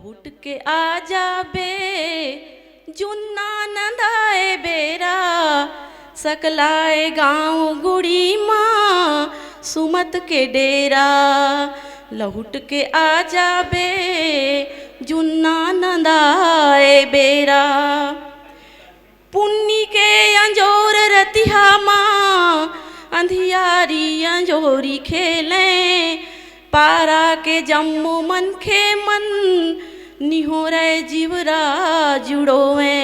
लहुट के आ जाबे जुन्ना नंदाए बेरा सकलाए गाँव गुड़ी माँ सुमत के डेरा। लहुट के आ जाबे जुन्ना नंदाए बेरा पुन्नी के अंजोर रतिहा माँ अंधियारी अंजोरी खेलें पारा के जम्मू मन खे मन निहोरे जीवरा जुड़ोवे।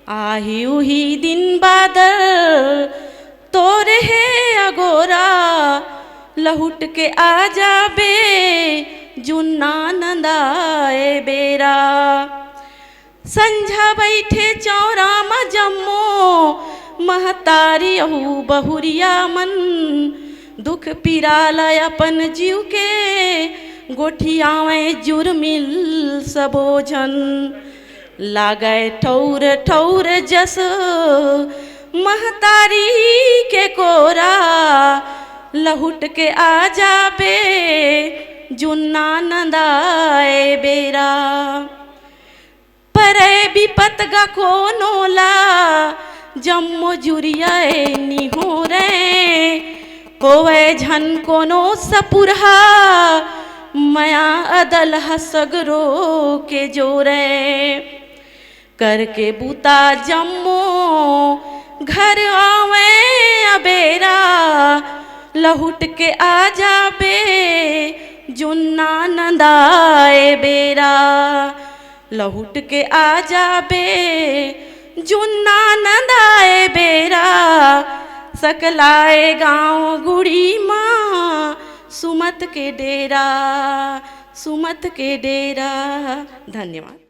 आही उही दिन बादल तोरे है अगोरा लहुट के आ जाबे जुन्ना नंदाए बेरा। संझा बैठे चौरा म जम्मो महतारी अहू बहुरिया मन दुख पिराला अपन जीव के गोठियावे जुर्मिल सबोझन। लागे ठौर ठौर जस महतारी के कोरा लहुट के आ जाबे जुन्ना नंदाए बेरा। परे विपत गा कोनोला जम्मो जुरियाए निहोरे कोवे झन कोनो सपुरहा मया अदल हसगरो के जोरे। करके बूता जम्मो घर आवे अबेरा लहुट के आ जाबे जुन्ना नंदाए बेरा। लहुट के आ जाबे जुन्ना नंदाए बेरा सकलाए गाँव गुड़ी माँ सुमत के डेरा सुमत के डेरा। धन्यवाद।